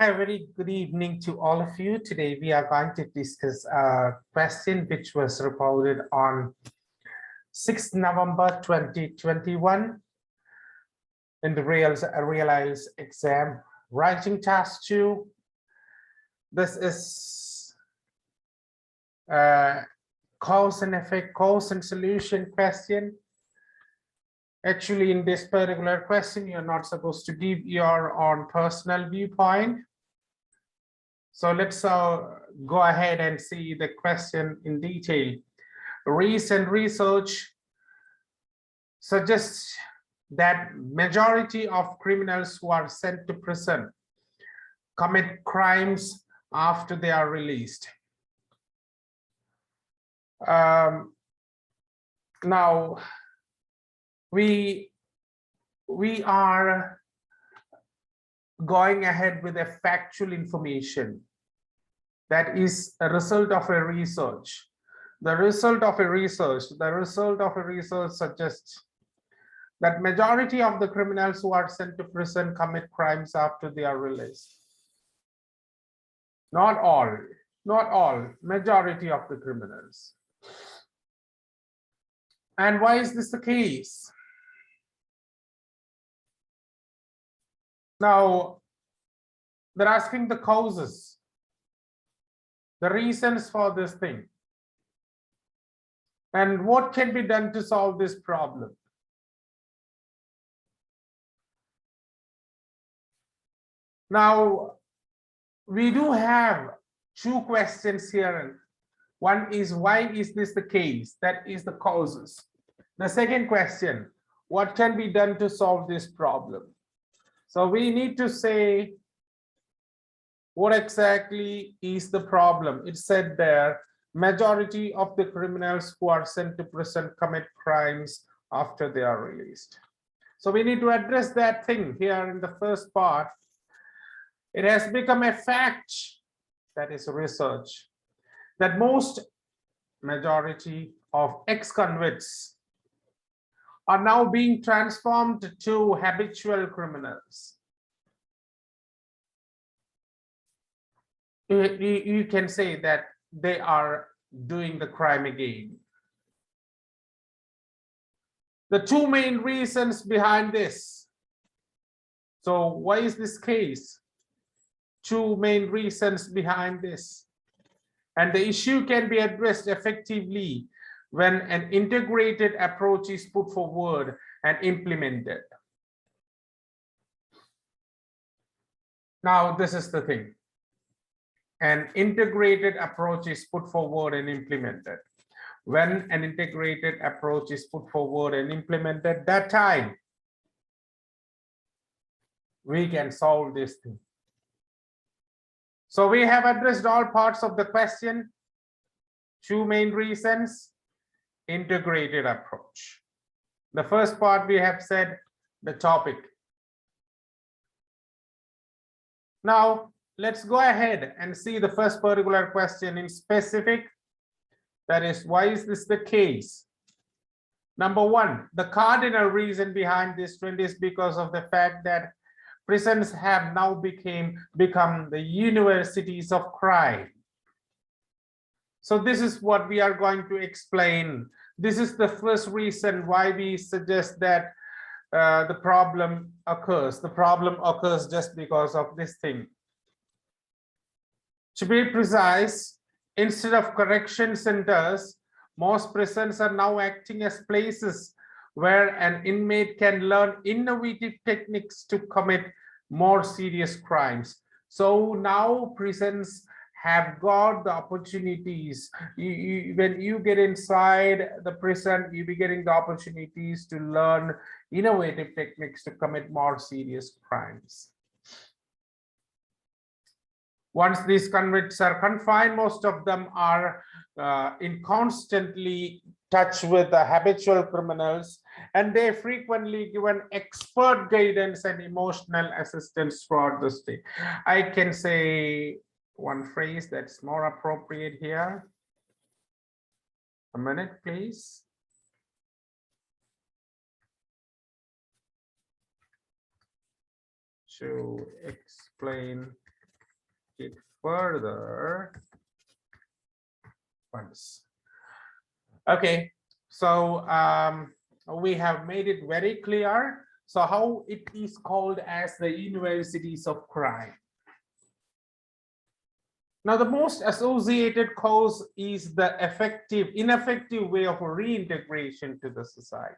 Hi, very good evening to all of you. Today we are going to discuss a question which was reported on 6th November 2021 in the Ielts exam writing task 2. This is a cause and effect, cause and solution question. Actually, in this particular question, you're not supposed to give your own personal viewpoint. So let's go ahead and see the question in detail. Recent research suggests that majority of criminals who are sent to prison commit crimes after they are released. Now, we are going ahead with a factual information that is a result of a research. The result of a research suggests that majority of the criminals who are sent to prison commit crimes after they are released. Not all, majority of the criminals. And why is this the case? Now, they're asking the causes, the reasons for this thing, and what can be done to solve this problem. Now, we do have two questions here. One is, why is this the case? That is the causes. The second question, what can be done to solve this problem? So we need to say what exactly is the problem. It said there, majority of the criminals who are sent to prison commit crimes after they are released. So we need to address that thing here in the first part. It has become a fact, that is research, that majority of ex-convicts are now being transformed to habitual criminals. You can say that they are doing the crime again. The two main reasons behind this. So why is this case? Two main reasons behind this. And the issue can be addressed effectively when an integrated approach is put forward and implemented. Now, this is the thing. An integrated approach is put forward and implemented. When an integrated approach is put forward and implemented, that time we can solve this thing. So we have addressed all parts of the question. Two main reasons, integrated approach. The first part we have said, the topic. Now, let's go ahead and see the first particular question in specific. That is, why is this the case? Number one, the cardinal reason behind this trend is because of the fact that prisons have now become the universities of crime. So this is what we are going to explain. This is the first reason why we suggest that the problem occurs. The problem occurs just because of this thing. To be precise, instead of correction centers, most prisons are now acting as places where an inmate can learn innovative techniques to commit more serious crimes. So now prisons have got the opportunities. When you get inside the prison, you'll be getting the opportunities to learn innovative techniques to commit more serious crimes. Once these convicts are confined, most of them are in constantly touch with the habitual criminals, and they frequently given expert guidance and emotional assistance throughout the state. I can say one phrase that's more appropriate here. A minute, please. To explain it further once. Okay, so we have made it very clear. So how it is called as the universities of crime. Now, the most associated cause is the ineffective way of reintegration to the society.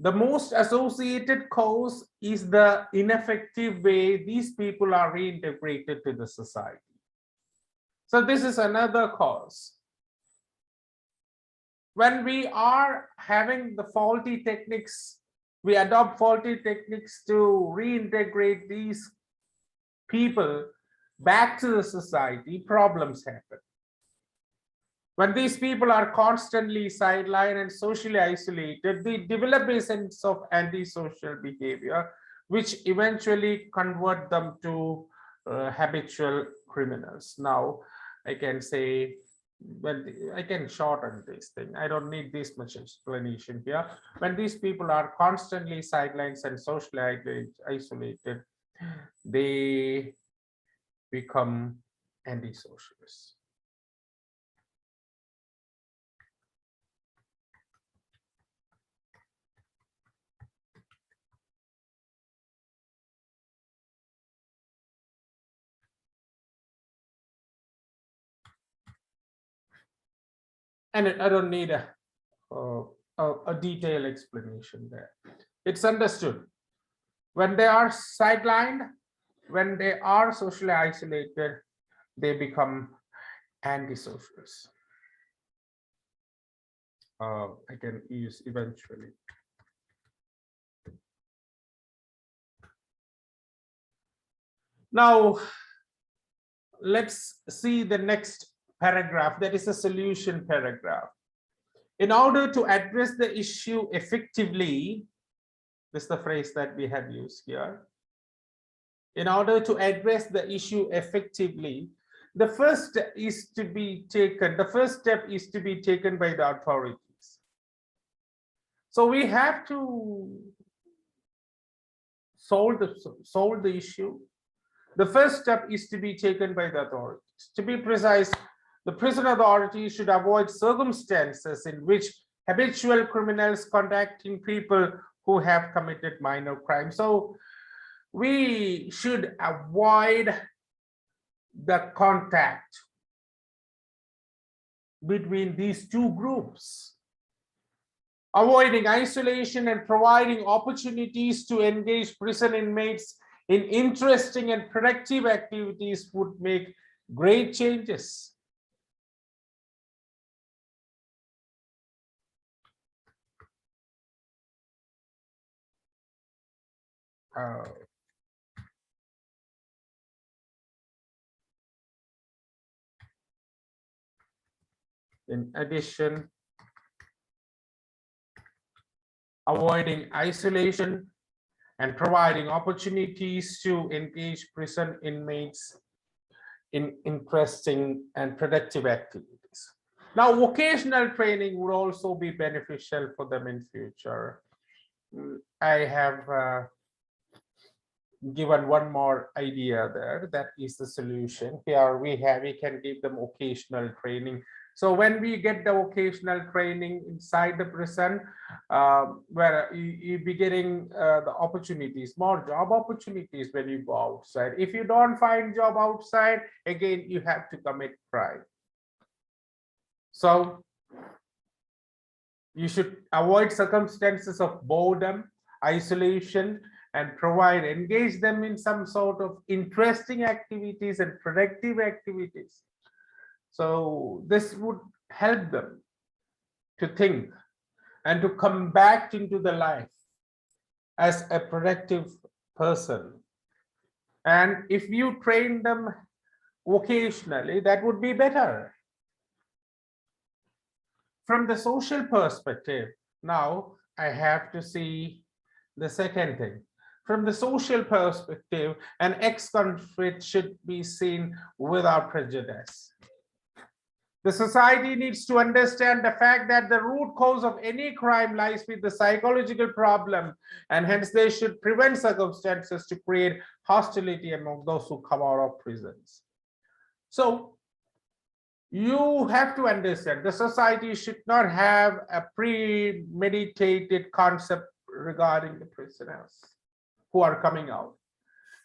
The most associated cause is the ineffective way these people are reintegrated to the society. So this is another cause. When we are having the faulty techniques, we adopt faulty techniques to reintegrate these people back to the society, problems happen. When these people are constantly sidelined and socially isolated, they develop a sense of antisocial behavior, which eventually convert them to habitual criminals. Now, I can say, well, I can shorten this thing. I don't need this much explanation here. When these people are constantly sidelined and socially isolated, they become antisocialists. And I don't need a detailed explanation there. It's understood. When they are sidelined, when they are socially isolated, they become antisocials. I can use eventually. Now, let's see the next paragraph. That is a solution paragraph. In order to address the issue effectively, this is the phrase that we have used here. In order to address the issue effectively, the first step is to be taken by the authorities. So we have to solve the issue. The first step is to be taken by the authorities. To be precise, the prison authorities should avoid circumstances in which habitual criminals contacting people who have committed minor crimes. So we should avoid the contact between these two groups. Avoiding isolation and providing opportunities to engage prison inmates in interesting and productive activities would make great changes. In addition, avoiding isolation and providing opportunities to engage prison inmates in interesting and productive activities. Now, vocational training would also be beneficial for them in future. I have given one more idea there. That is the solution. Here we can give them occasional training. So when we get the vocational training inside the prison, where you be getting the opportunities, more job opportunities when you go outside. If you don't find job outside, again, you have to commit crime. So you should avoid circumstances of boredom, isolation, and engage them in some sort of interesting activities and productive activities. So this would help them to think and to come back into the life as a productive person. And if you train them vocationally, that would be better. From the social perspective, now I have to see the second thing. From the social perspective, an ex-convict should be seen without prejudice. The society needs to understand the fact that the root cause of any crime lies with the psychological problem, and hence they should prevent circumstances to create hostility among those who come out of prisons. So you have to understand the society should not have a premeditated concept regarding the prisoners who are coming out.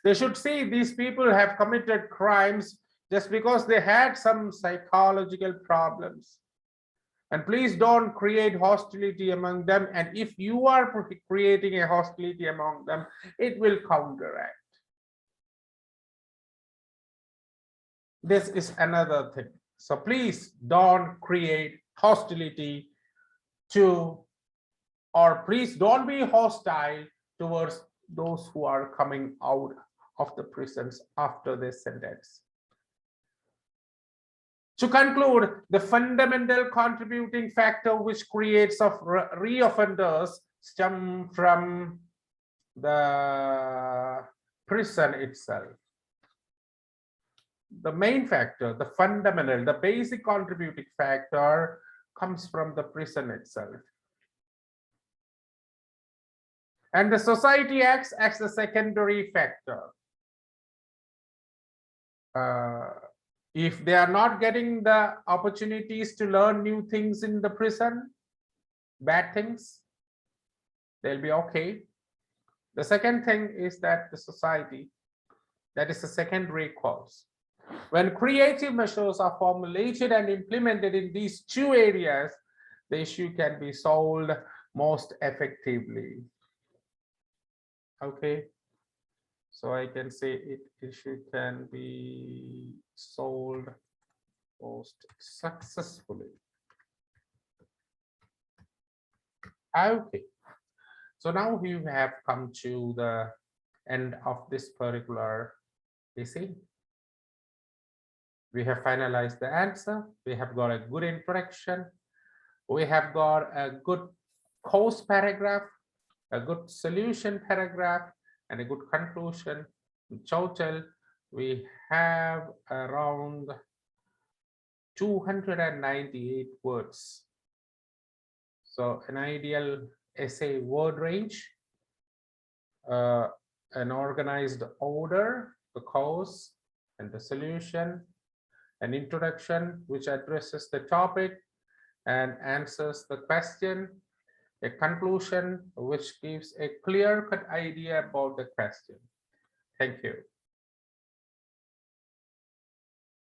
They should see these people have committed crimes just because they had some psychological problems. And please don't create hostility among them. And if you are creating a hostility among them, it will counteract. This is another thing. So please don't create hostility to, or please don't be hostile towards those who are coming out of the prisons after their sentence. To conclude, the fundamental contributing factor which creates of reoffenders stem from the prison itself. The main factor, the fundamental, the basic contributing factor comes from the prison itself. And the society acts as a secondary factor. If they are not getting the opportunities to learn new things in the prison, bad things, they'll be okay. The second thing is that the society, that is a secondary cause. When creative measures are formulated and implemented in these two areas, the issue can be solved most effectively. Okay. So I can say issue can be solved most successfully. Okay. So now we have come to the end of this particular essay. We have finalized the answer. We have got a good introduction. We have got a good cause paragraph, a good solution paragraph, and a good conclusion. In total, we have around 298 words. So an ideal essay word range, an organized order, the cause and the solution, an introduction which addresses the topic and answers the question, a conclusion which gives a clear-cut idea about the question. Thank you.